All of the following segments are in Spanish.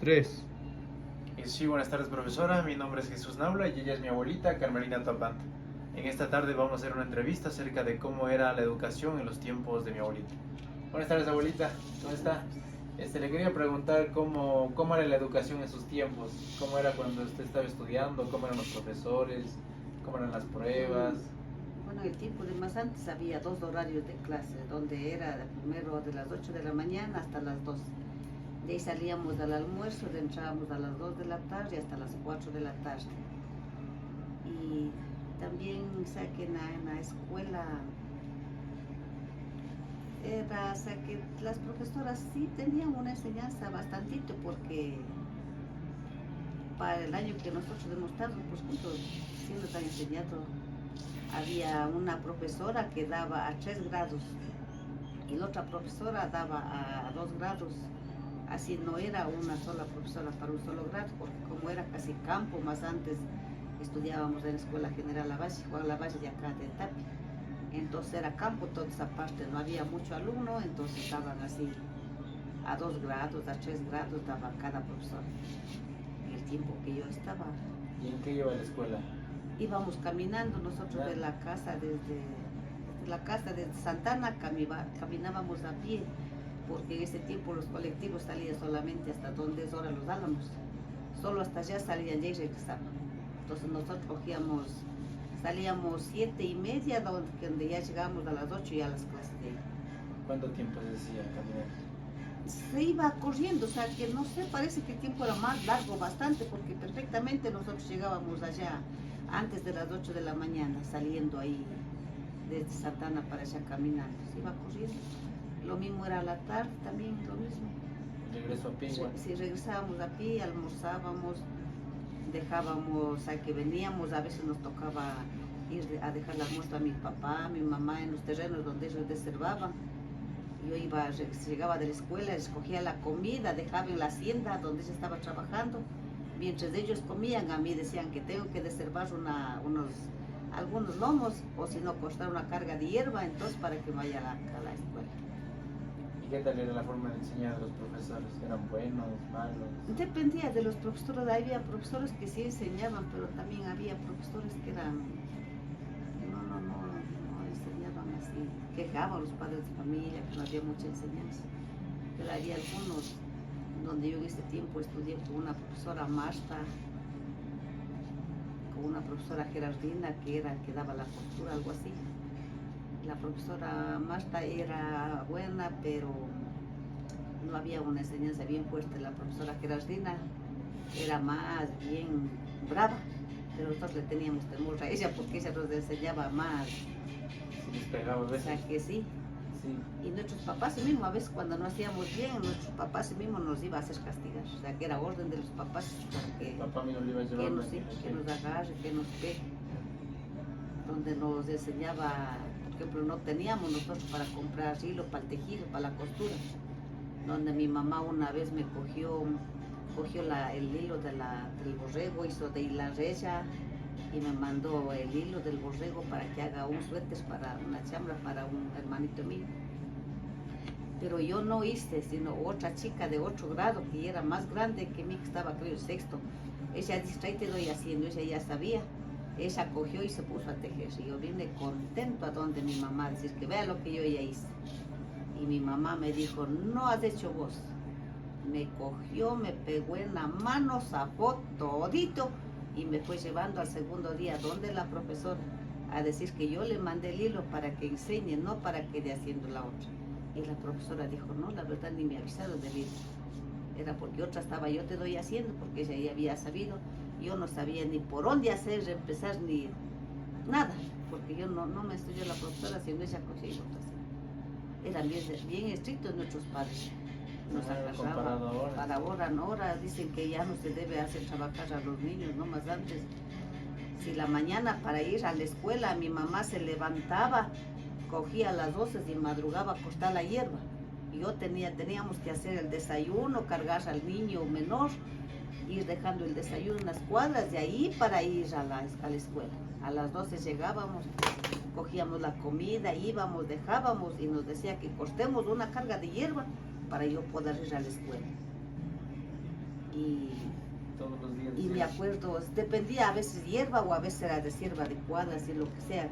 Tres. Sí, buenas tardes, profesora. Mi nombre es Jesús Naula y ella es mi abuelita, Carmelina Tapant. En esta tarde vamos a hacer una entrevista acerca de cómo era la educación en los tiempos de mi abuelita. Buenas tardes, abuelita. ¿Cómo está? Le quería preguntar cómo era la educación en sus tiempos. ¿Cómo era cuando usted estaba estudiando? ¿Cómo eran los profesores? ¿Cómo eran las pruebas? Bueno, el tiempo de más antes había 2 horarios de clase, donde era primero de las 8 de la mañana hasta las 2. De ahí salíamos al almuerzo, entrábamos a las 2 de la tarde hasta las 4 de la tarde. Y también, sé que en la escuela era, que las profesoras sí tenían una enseñanza bastantito, porque para el año que nosotros hemos estado, pues juntos, siendo tan enseñado, había una profesora que daba a 3 grados y la otra profesora daba a 2 grados. Así no era una sola profesora para un solo grado, porque como era casi campo, más antes estudiábamos en la Escuela General Juan Lavalle de acá de Tapia. Entonces era campo toda esa parte, no había mucho alumno, entonces daban así a 2 grados, a 3 grados daba cada profesor. En el tiempo que yo estaba. ¿Y en qué iba a la escuela? Íbamos caminando nosotros de la casa, desde la casa de Santana caminábamos a pie, porque en ese tiempo los colectivos salían solamente hasta donde es ahora Los Álamos. Solo hasta allá salían ya y regresaban. Entonces nosotros salíamos 7:30, donde ya llegábamos a las 8 y a las clases de ahí. ¿Cuánto tiempo se hacía caminar? Se iba corriendo, o sea que no sé, parece que el tiempo era más largo bastante, porque perfectamente nosotros llegábamos allá antes de las 8 de la mañana, saliendo ahí desde Santana para allá caminando, se iba corriendo. Lo mismo era a la tarde, también lo mismo. ¿Regreso a pie igual? Si regresábamos a pie, almorzábamos, dejábamos, que veníamos, a veces nos tocaba ir a dejar el almuerzo a mi papá, a mi mamá en los terrenos donde ellos reservaban. Yo llegaba de la escuela, escogía la comida, dejaba en la hacienda donde ella estaba trabajando. Mientras ellos comían, a mí decían que tengo que reservar algunos lomos, o si no, costar una carga de hierba, entonces para que vaya a la escuela. ¿Y qué tal era la forma de enseñar de los profesores? ¿Eran buenos, malos? Dependía de los profesores. Había profesores que sí enseñaban, pero también había profesores que eran no enseñaban así. Quejaban los padres de familia que no había mucha enseñanza. Pero había algunos donde yo en este tiempo estudié con una profesora Marta, con una profesora Gerardina que daba la costura, algo así. La profesora Marta era buena, pero no había una enseñanza bien fuerte. La profesora Gerardina era más bien brava, pero nosotros le teníamos temor a ella porque ella nos enseñaba más. ¿Se les pegaba a veces? O sea que sí. Y nuestros papás mismos, a veces cuando no hacíamos bien, nuestros papás mismos nos iba a hacer castigar. O sea que era orden de los papás para que, Papá mío lo iba a llevar que nos agarre, que nos pegue. Donde nos enseñaba, por ejemplo, no teníamos nosotros para comprar hilo para el tejido, para la costura. Donde mi mamá una vez me cogió el hilo del borrego, hizo de hilar ella y me mandó el hilo del borrego para que haga un suéter para una chambra para un hermanito mío. Pero yo no hice, sino otra chica de 8 grado que era más grande que mí, que estaba creo en sexto. Ella dice, ahí te doy haciendo, ella ya sabía. Ella cogió y se puso a tejer y yo vine contento a donde mi mamá, decir que vea lo que yo ya hice. Y mi mamá me dijo, no has hecho vos. Me cogió, me pegó en la mano, zafó todito y me fue llevando al segundo día donde la profesora a decir que yo le mandé el hilo para que enseñe, no para que quede haciendo la otra. Y la profesora dijo, no, la verdad ni me avisaron del hilo. Era porque otra estaba, yo te doy haciendo, porque ella ya había sabido. Yo no sabía ni por dónde hacer, empezar, ni nada, porque yo no me estudió la profesora, sino ella cogía y otra. Eran bien estrictos nuestros padres. Nos agarraban. Para ahora dicen que ya no se debe hacer trabajar a los niños, no más antes. Si la mañana para ir a la escuela mi mamá se levantaba, cogía a las 12 y madrugaba a cortar la hierba. Y teníamos que hacer el desayuno, cargar al niño menor, ir dejando el desayuno en unas cuadras de ahí para ir a la escuela. A las 12 llegábamos, cogíamos la comida, íbamos, dejábamos y nos decía que cortemos una carga de hierba para yo poder ir a la escuela. y, Todos los días. y me acuerdo, dependía a veces hierba o a veces era de hierba adecuada, así lo que sea.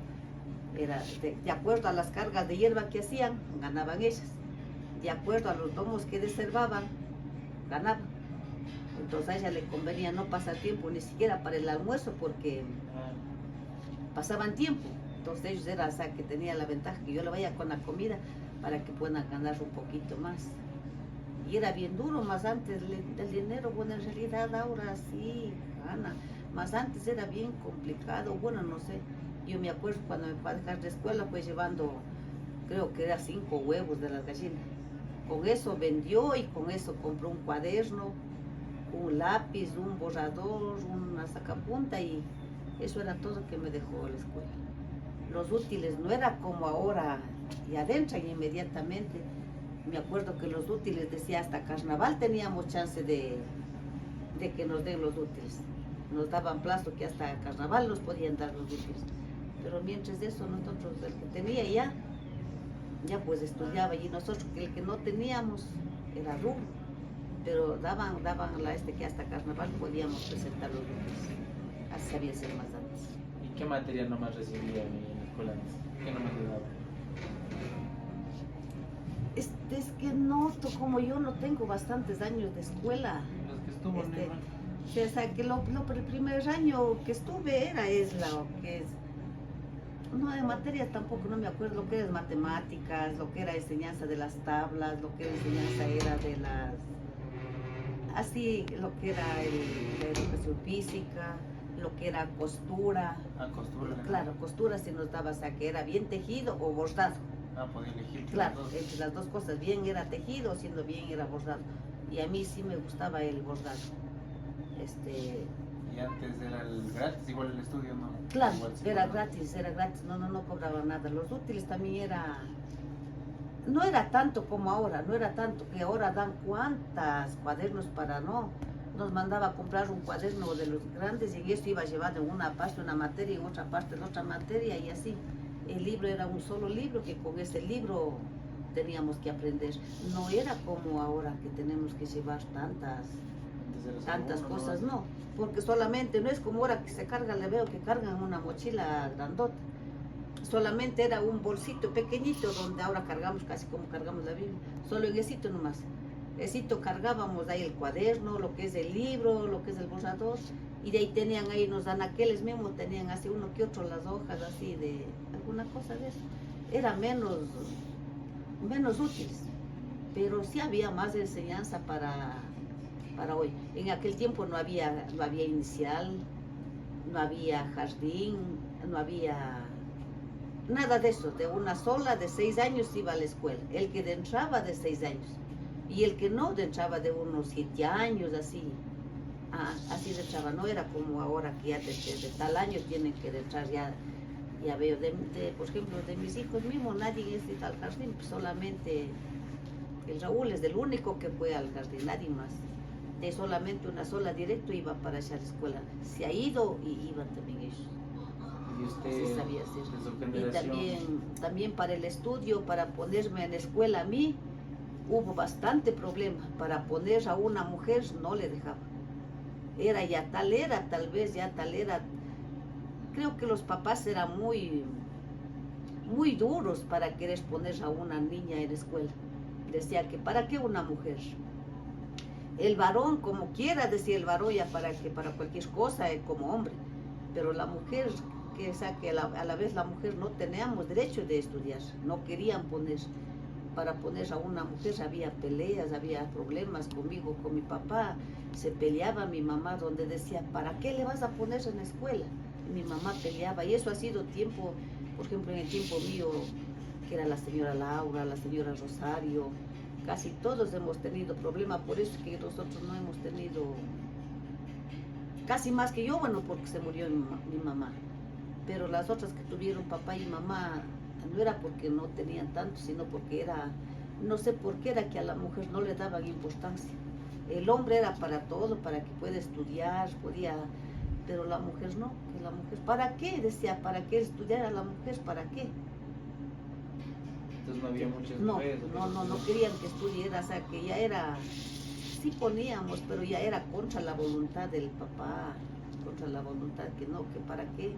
Era de acuerdo a las cargas de hierba que hacían, ganaban ellas. De acuerdo a los domos que deservaban, ganaban. Entonces a ella le convenía no pasar tiempo ni siquiera para el almuerzo porque pasaban tiempo. Entonces ellos era, o sea, que tenía la ventaja que yo le vaya con la comida para que puedan ganar un poquito más. Y era bien duro, más antes el dinero, bueno, en realidad ahora sí gana. Más antes era bien complicado, bueno, no sé. Yo me acuerdo cuando me fue a dejar de escuela, pues llevando, creo que era 5 huevos de las gallinas. Con eso vendió y con eso compró un cuaderno, un lápiz, un borrador, una sacapunta y eso era todo que me dejó la escuela. Los útiles no era como ahora y adentran inmediatamente. Me acuerdo que los útiles decía hasta carnaval teníamos chance de que nos den los útiles. Nos daban plazo que hasta carnaval nos podían dar los útiles. Pero mientras de eso nosotros, el que tenía ya pues estudiaba y nosotros el que no teníamos era rubro. Pero daban que hasta carnaval podíamos presentar los útiles. Así sabía ser más antes. ¿Y qué materia nomás recibía en la escuela antes? ¿Qué nomás le daba? Es que noto, como yo no tengo bastantes años de escuela. Los que estuvo, O sea, que el primer año que estuve es lo que es. No, de materia tampoco no me acuerdo lo que es matemáticas, lo que era enseñanza de las tablas, lo que era enseñanza era de las. Así, lo que era la educación física, lo que era costura. Ah, costura. Claro, costura se nos daba, o sea, que era bien tejido o bordado. Ah, podía elegir. Claro, entre las dos cosas, bien era tejido, siendo bien era bordado. Y a mí sí me gustaba el bordado. Y antes era el gratis, igual el estudio, ¿no? Claro, Igual, era gratis, no cobraba nada. Los útiles también no era tanto como ahora, no era tanto, que ahora dan cuántas cuadernos para no. Nos mandaba a comprar un cuaderno de los grandes y en eso iba llevando en una parte una materia, en otra parte la otra materia y así. El libro era un solo libro que con ese libro teníamos que aprender. No era como ahora que tenemos que llevar tantas cosas, no. Porque solamente, no es como ahora que se carga, le veo que cargan una mochila grandota. Solamente era un bolsito pequeñito donde ahora cargamos casi como cargamos la Biblia. Solo en esito nomás. Esito cargábamos ahí el cuaderno, lo que es el libro, lo que es el borrador. Y de ahí tenían ahí, los anaqueles mismos tenían así uno que otro las hojas así de alguna cosa de eso. Era menos útiles, pero sí había más de enseñanza para hoy. En aquel tiempo no había inicial, no había jardín, no había nada de eso. De una sola, de 6 años iba a la escuela. El que entraba de 6 años y el que no entraba de unos 7 años, así. Así de chava, no era como ahora que ya desde tal año tienen que entrar ya veo, por ejemplo, de mis hijos mismos, nadie es al jardín, solamente el Raúl es el único que fue al jardín, nadie más. De solamente una sola directo iba para esa escuela, se ha ido y iban también ellos. ¿Y usted, así sabía hacer. de su Y generación? también para el estudio, para ponerme en la escuela a mí, hubo bastante problema, para poner a una mujer no le dejaban. Tal vez ya tal era. Creo que los papás eran muy duros para querer poner a una niña en la escuela. Decía que ¿para qué una mujer? El varón, como quiera, decía el varón ya para cualquier cosa, como hombre. Pero la mujer, que a la vez la mujer no teníamos derecho de estudiar, no querían poner. Para poner a una mujer había peleas, había problemas conmigo, con mi papá. Se peleaba mi mamá donde decía, ¿para qué le vas a poner en la escuela? Y mi mamá peleaba y eso ha sido tiempo, por ejemplo en el tiempo mío, que era la señora Laura, la señora Rosario, casi todos hemos tenido problemas, por eso que nosotros no hemos tenido, casi más que yo, bueno, porque se murió mi mamá. Pero las otras que tuvieron papá y mamá, no era porque no tenían tanto, sino porque no sé por qué era que a la mujer no le daban importancia. El hombre era para todo, para que pueda estudiar, pero la mujer no, que la mujer, ¿para qué? Decía, ¿para qué estudiar a la mujer? ¿Para qué? Entonces no había muchas No, mujeres. no querían que estudiara, o sea, que ya era sí poníamos, pero ya era contra la voluntad del papá, contra la voluntad que no, que para qué.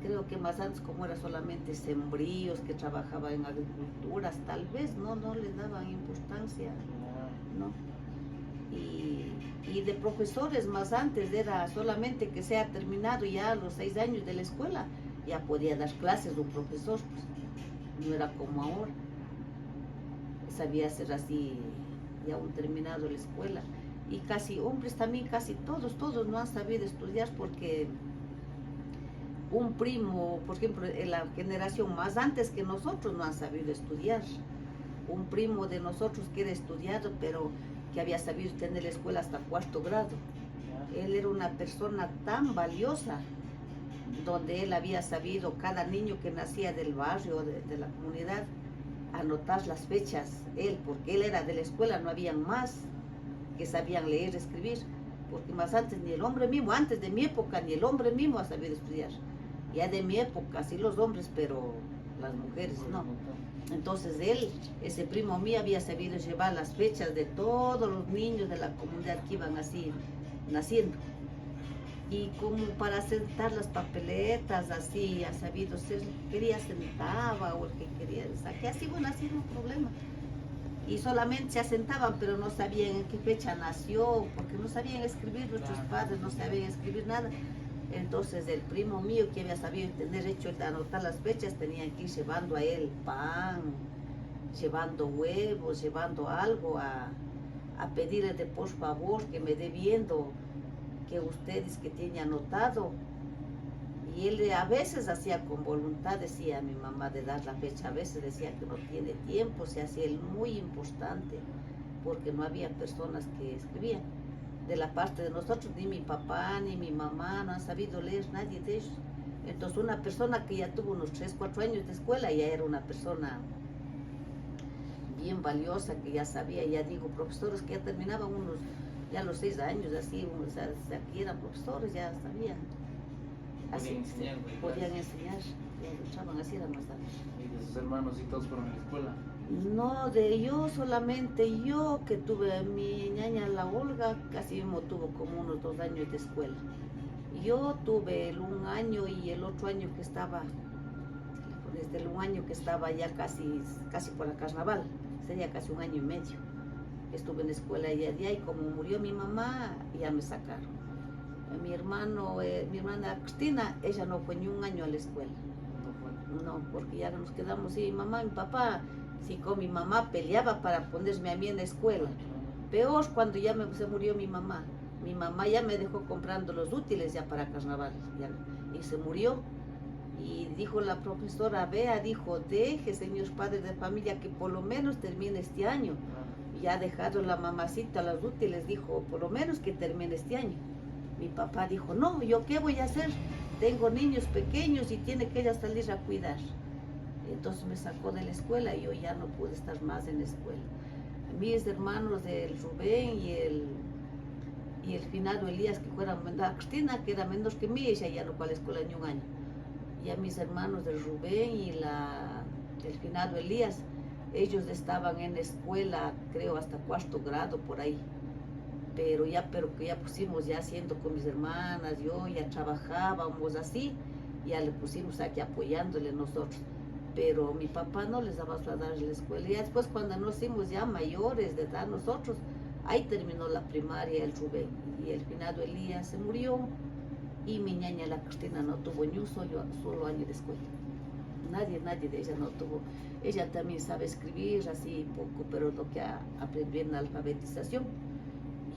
Creo que más antes como era solamente sembríos que trabajaban en agriculturas, tal vez no les daban importancia, ¿no? Y de profesores más antes era solamente que sea terminado ya a los 6 años de la escuela, ya podía dar clases un profesor, pues, no era como ahora. Sabía ser así, ya un terminado la escuela. Y casi hombres también, casi todos no han sabido estudiar porque un primo, por ejemplo, en la generación más antes que nosotros no han sabido estudiar. Un primo de nosotros que era estudiado, pero que había sabido tener la escuela hasta 4º grado. Él era una persona tan valiosa, donde él había sabido, cada niño que nacía del barrio, de la comunidad, anotar las fechas, él, porque él era de la escuela, no habían más que sabían leer y escribir, porque más antes ni el hombre mismo, antes de mi época, ni el hombre mismo ha sabido estudiar. Ya de mi época, sí los hombres, pero las mujeres no. Entonces él, ese primo mío, había sabido llevar las fechas de todos los niños de la comunidad que iban así naciendo. Y como para sentar las papeletas, así, ha sabido ser, quería sentaba o el que quería, que así bueno, así no problema. Y solamente se asentaban, pero no sabían en qué fecha nació, porque no sabían escribir, nuestros padres no sabían escribir nada. Entonces el primo mío que había sabido tener hecho de anotar las fechas, tenían que ir llevando a él pan, llevando huevos, llevando algo a pedirle de por favor que me dé viendo que ustedes que tienen anotado. Y él a veces hacía con voluntad, decía a mi mamá de dar la fecha, a veces decía que no tiene tiempo, se hacía él muy importante, porque no había personas que escribían. De la parte de nosotros, ni mi papá, ni mi mamá, no han sabido leer nadie de ellos. Entonces una persona que ya tuvo unos 3, 4 años de escuela, ya era una persona bien valiosa, que ya sabía, ya digo, profesores que ya terminaban unos, ya los 6 años, así, o sea, aquí eran profesores, ya sabían. Así podían enseñar, ya luchaban, así era más tarde. ¿Y de sus hermanos y todos fueron a la escuela? No, de yo solamente yo que tuve mi ñaña la Olga, casi mismo tuvo como unos 2 años de escuela. Yo tuve el 1 año y el otro año que estaba, desde el 1 año que estaba ya casi por la carnaval, sería casi 1 año y medio. Estuve en la escuela y de ahí como murió mi mamá, ya me sacaron. Mi hermana Cristina, ella no fue ni 1 año a la escuela. No, porque ya nos quedamos, sí, mi mamá, mi papá, sí, con mi mamá peleaba para ponerme a mí en la escuela. Peor cuando ya se murió mi mamá. Mi mamá ya me dejó comprando los útiles ya para carnaval, ya, y se murió. Y dijo la profesora, vea, dijo, deje, señores padres de familia, que por lo menos termine este año. Ya ha dejado la mamacita los útiles, dijo, por lo menos que termine este año. Mi papá dijo, no, ¿yo qué voy a hacer? Tengo niños pequeños y tiene que ella salir a cuidar. Entonces me sacó de la escuela y yo ya no pude estar más en la escuela. Mis hermanos, el Rubén y el finado Elías, que fueron a Cristina, que era menor que mí, ella ya no fue a la escuela ni 1 año. Ya mis hermanos, el Rubén y el finado Elías, ellos estaban en la escuela, creo, hasta 4º grado por ahí. Pero que ya pusimos, ya haciendo con mis hermanas, yo ya trabajábamos así, ya le pusimos aquí apoyándole nosotros. Pero mi papá no les daba a dar la escuela. Y después cuando nos hicimos ya mayores de edad nosotros, ahí terminó la primaria el Rubén. Y el finado Elías se murió y mi ñaña la Cristina no tuvo ni un solo año de escuela. Nadie de ella no tuvo. Ella también sabe escribir así poco, pero lo que aprendió en la alfabetización.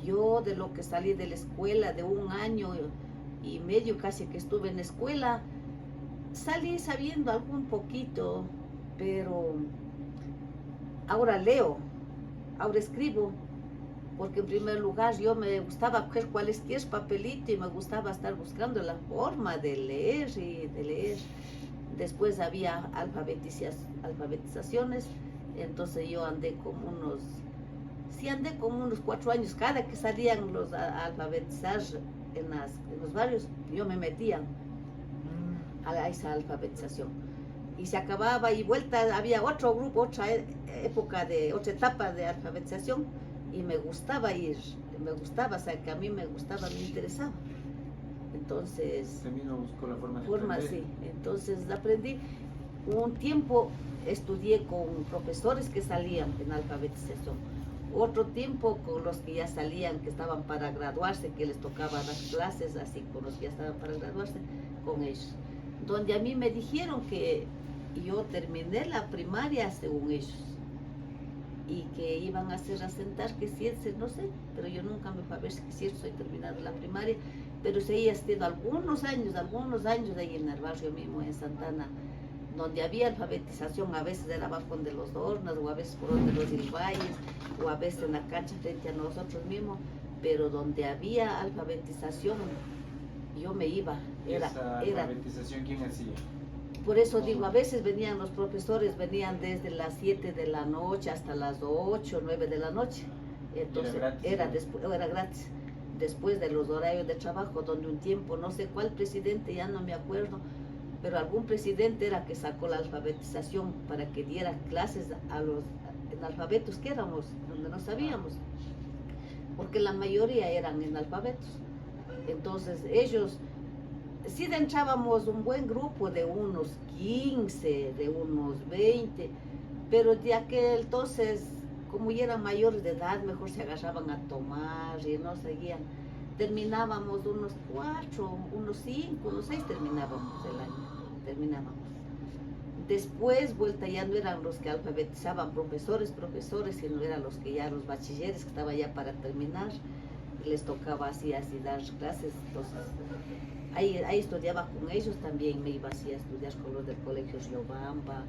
Yo de lo que salí de la escuela, de 1 año y medio casi que estuve en la escuela, salí sabiendo algún poquito, pero ahora leo, ahora escribo, porque en primer lugar yo me gustaba coger cualquier papelito y me gustaba estar buscando la forma de leer y de leer. Después había alfabetizaciones, entonces yo andé como unos 4 años, cada que salían los a alfabetizar en los barrios, yo me metía a esa alfabetización. Y se acababa y vuelta, había otro grupo, otra época, otra etapa de alfabetización, y me gustaba ir, o sea, que a mí me gustaba, me interesaba. Entonces, También buscó la forma de sí, aprender. entonces aprendí. Un tiempo estudié con profesores que salían en alfabetización, otro tiempo con los que ya salían, que estaban para graduarse, que les tocaba las clases, así con los que ya estaban para graduarse, con ellos. Donde a mí me dijeron que yo terminé la primaria según ellos y que iban a hacer asentar que si no sé, pero yo nunca me fue a ver si es cierto, soy terminada la primaria, pero sí he estado algunos años ahí en el barrio mismo, en Santana, donde había alfabetización, a veces era abajo de los Dornas, o a veces por donde los Ilvalles, o a veces en la cancha frente a nosotros mismos, pero donde había alfabetización, yo me iba. ¿Esa alfabetización quién hacía? Por eso digo, a veces venían los profesores, venían desde las 7 de la noche hasta las 8, 9 de la noche. Entonces era gratis, después de los horarios de trabajo, donde un tiempo, no sé cuál presidente, ya no me acuerdo, pero algún presidente era que sacó la alfabetización para que diera clases a los analfabetos que éramos, donde no sabíamos, porque la mayoría eran analfabetos. Entonces ellos, sí entrábamos un buen grupo de unos 15, de unos 20, pero de aquel entonces, como ya eran mayores de edad, mejor se agarraban a tomar y no seguían. Terminábamos unos 4, unos 5, unos 6 terminábamos el año, terminábamos. Después, vuelta, ya no eran los que alfabetizaban profesores, sino eran los que ya, los bachilleres que estaban ya para terminar, les tocaba así dar clases. Entonces, ahí estudiaba con ellos, también me iba así a estudiar con los del Colegio Riobamba,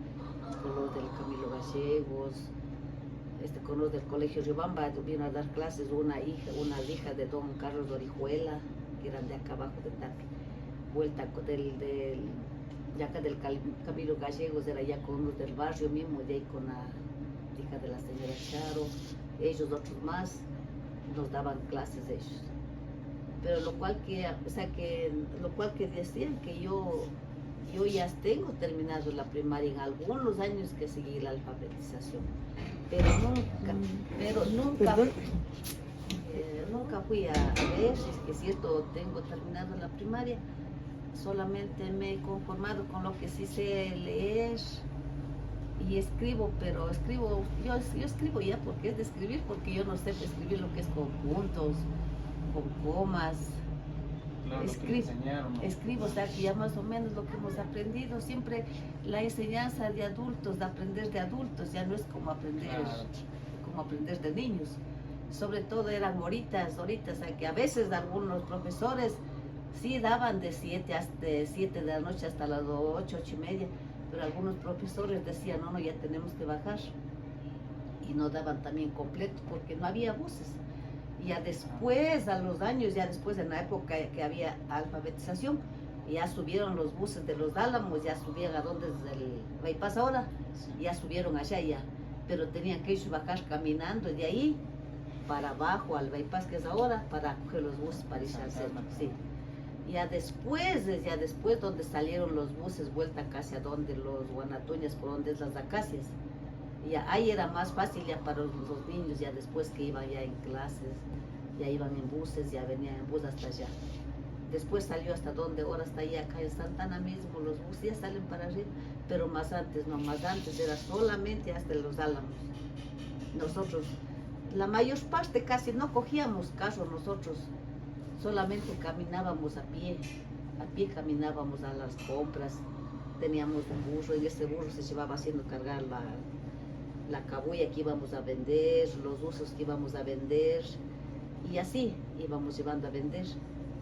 con los del Camilo Gallegos, con los del Colegio Riobamba vino a dar clases una hija de don Carlos de Orihuela, que eran de acá abajo de Tapi. Vuelta de acá del Camilo Gallegos, era ya con los del barrio mismo, de ahí con la hija de la señora Charo, ellos otros más, nos daban clases ellos. Pero lo cual que decían que yo ya tengo terminado la primaria en algunos años que seguí la alfabetización, pero nunca fui a ver si es que es cierto tengo terminado la primaria. Solamente me he conformado con lo que sí sé leer y escribo, pero yo escribo ya porque es de escribir, porque yo no sé escribir lo que es con puntos, con comas. Claro, Escribo, o sea, que ya más o menos lo que hemos aprendido, siempre la enseñanza de adultos, de aprender de adultos, ya no es como aprender de niños. Sobre todo eran horitas, o sea, que a veces algunos profesores sí daban de 7 de la noche hasta las 8, 8 y media, pero algunos profesores decían, no, ya tenemos que bajar, y no daban también completo porque no había buses. Ya después, a los años, ya después en la época que había alfabetización, ya subieron los buses de los Álamos, ya subían a donde es el bypass ahora, ya subieron allá ya, pero tenían que ir bajar caminando de ahí para abajo al bypass que es ahora, para coger los buses para irse al centro, sí. Ya después donde salieron los buses, vuelta casi a donde los Guanatuñas, por donde es las Acacias, ya ahí era más fácil ya para los niños, ya después que iban ya en clases, ya iban en buses, ya venían en bus hasta allá. Después salió hasta donde ahora está ahí acá en Santana mismo, los buses ya salen para arriba, pero más antes era solamente hasta los Álamos. Nosotros, la mayor parte casi no cogíamos carro nosotros, solamente caminábamos a pie caminábamos a las compras, teníamos un burro, en ese burro se llevaba haciendo cargar la cabuya que íbamos a vender, los usos que íbamos a vender, y así íbamos llevando a vender,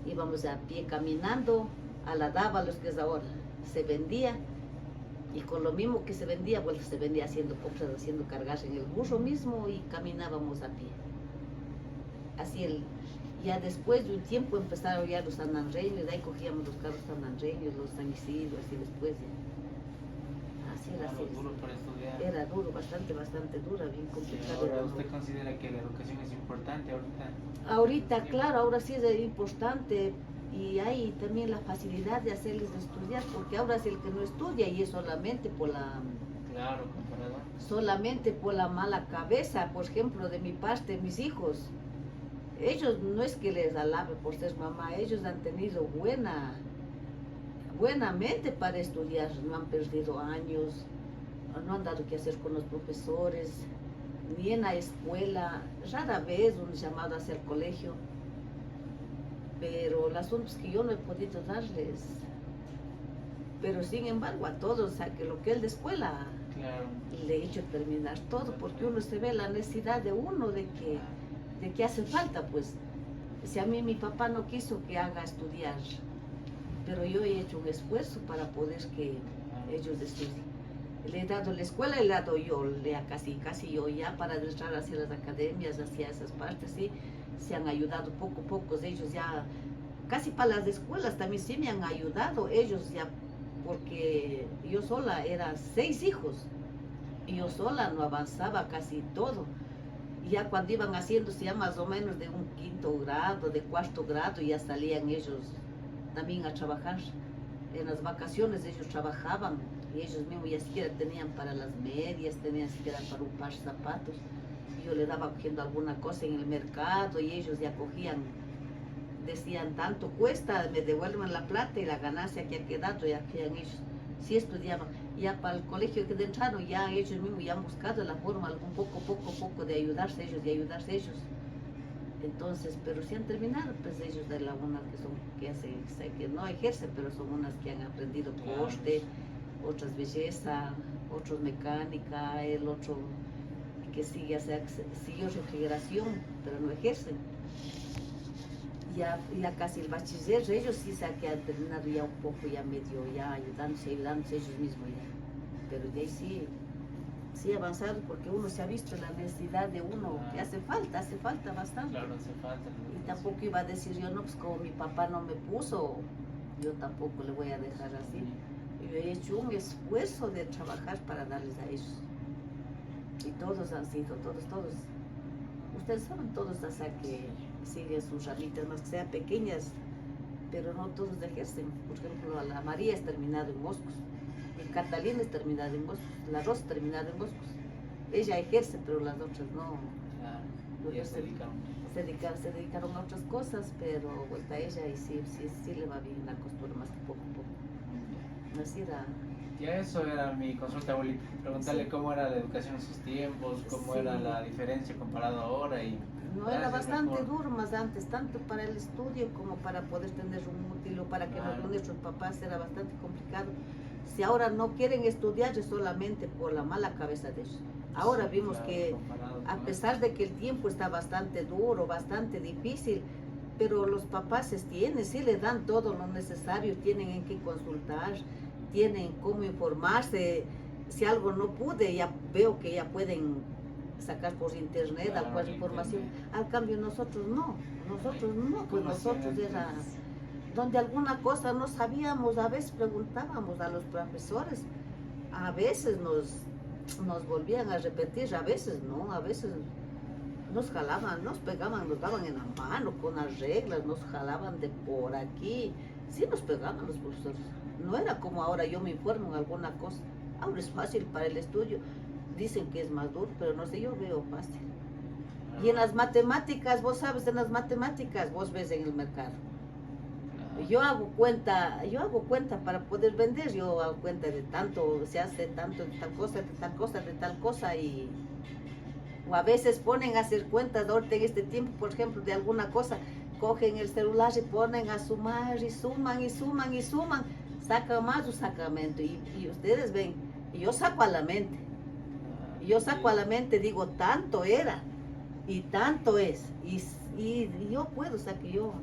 íbamos a pie caminando a la Dávalos, que es ahora, se vendía, y con lo mismo que se vendía, bueno, se vendía haciendo compras, haciendo cargar en el burro mismo, y caminábamos a pie. Así ya después de un tiempo empezaron ya los sananreños, de ahí cogíamos los carros sananreños, los San Isidro, así después ya. Así era, así. Duro para estudiar. Era duro, bastante dura, bien complicado. Ahora, ¿usted considera que la educación es importante ahorita? Ahorita, claro, ahora sí es importante, y hay también la facilidad de hacerles estudiar, porque ahora es el que no estudia y es solamente por la... Claro, comparado. solamente por la mala cabeza, por ejemplo, de mi parte, mis hijos. Ellos no es que les alabe por ser mamá, ellos han tenido buena mente para estudiar, no han perdido años, no han dado que hacer con los profesores, ni en la escuela, rara vez un llamado hacia el colegio, pero el asunto es que yo no he podido darles. Pero sin embargo a todos, o sea, que lo que es de escuela, Claro. le he hecho terminar todo, porque uno se ve la necesidad de uno, de que hace falta, pues. Si a mí mi papá no quiso que haga estudiar, pero yo he hecho un esfuerzo para poder que ellos estudien. Le he dado la escuela y le he dado yo, casi yo ya para entrar hacia las academias, hacia esas partes, sí, se han ayudado poco a poco, ellos ya, casi para las escuelas también sí me han ayudado, ellos ya, porque yo sola era 6 hijos, y yo sola no avanzaba casi todo. Y ya cuando iban haciéndose ya más o menos de un 5º grado, de 4º grado, ya salían ellos también a trabajar. En las vacaciones ellos trabajaban y ellos mismos ya siquiera tenían para las medias, tenían siquiera para un par de zapatos. Yo le daba cogiendo alguna cosa en el mercado y ellos ya cogían, decían tanto cuesta, me devuelven la plata y la ganancia que ha quedado, ya hacían ellos. Sí estudiaban, ya para el colegio que entraron, ya ellos mismos ya han buscado la forma, un poco de ayudarse ellos, Entonces, pero si han terminado, pues ellos de la una que son, que no ejercen, pero son unas que han aprendido corte, otras belleza, otros mecánica, el otro que sigue, siguió refrigeración, pero no ejercen. Ya casi el bachiller, ellos sí que han terminado ya un poco, ya medio, ya ayudándose ellos mismos ya. Pero de ahí sí avanzado, porque uno se ha visto la necesidad de uno, que hace falta bastante. Claro, hace falta. Y tampoco iba a decir yo, no, pues como mi papá no me puso, yo tampoco le voy a dejar así. Yo he hecho un esfuerzo de trabajar para darles a ellos. Y todos han sido, todos. Ustedes saben, todos hasta que siguen sus ramitas, más que sean pequeñas, pero no todos ejercen. Por ejemplo, la María es terminada en Moscos, y Catalina es terminada en Moscos, la Rosa es terminada en Moscos. Ella ejerce, pero las otras no. Claro, ya se dedicaron a otras cosas, pero vuelta a ella y sí le va bien la costura, más que poco a poco. Así era. Ya eso era mi consulta, abuelita. Preguntarle Sí. cómo era la educación en sus tiempos, cómo era la diferencia comparado ahora y... No, era Gracias, bastante mejor. duro más antes, tanto para el estudio como para poder tener un útil o para que Claro. nuestros papás era bastante complicado. Si ahora no quieren estudiar es solamente por la mala cabeza de ellos. Ahora Sí, vimos claro, que comparado a con pesar de que el tiempo está bastante duro, bastante difícil, pero los papás tienen, sí les dan todo lo necesario, tienen en qué consultar, tienen cómo informarse. Si algo no pude, ya veo que ya pueden sacar por internet Claro, alguna información. Al cambio nosotros no, pues nosotros era donde alguna cosa no sabíamos, a veces preguntábamos a los profesores, a veces nos volvían a repetir, a veces no, a veces nos jalaban, nos pegaban, nos daban en la mano con las reglas, nos jalaban de por aquí, sí nos pegaban los profesores. No era como ahora yo me informo en alguna cosa, ahora es fácil para el estudio, dicen que es más duro, pero no sé, yo veo fácil. Y en las matemáticas, vos sabes, en las matemáticas vos ves en el mercado. Yo hago cuenta para poder vender, yo hago cuenta de tanto, se hace tanto de tal cosa, de tal cosa, y o a veces ponen a hacer cuentas ahorita en este tiempo, por ejemplo, de alguna cosa, cogen el celular y ponen a sumar y suman, sacan más un sacramento, y ustedes ven, y yo saco a la mente, digo, tanto era, y tanto es, y yo puedo, o sea que yo,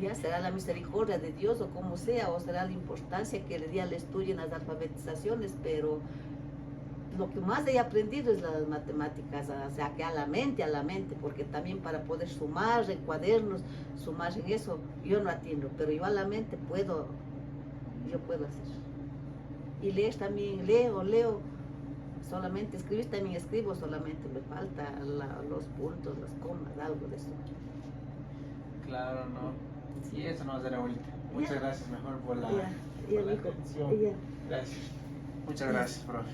ya será la misericordia de Dios o como sea, o será la importancia que le di al estudio en las alfabetizaciones, pero lo que más he aprendido es las matemáticas, o sea que a la mente, porque también para poder sumar en cuadernos, sumar en eso, yo no atiendo, pero yo a la mente yo puedo hacer. Y leer también, leo, solamente escribir también escribo, solamente me falta los puntos, las comas, algo de eso. Claro, ¿no? Sí, eso no va a ser, abuelita. Muchas gracias mejor por la Ya, atención. ya. Gracias. Muchas gracias, profe.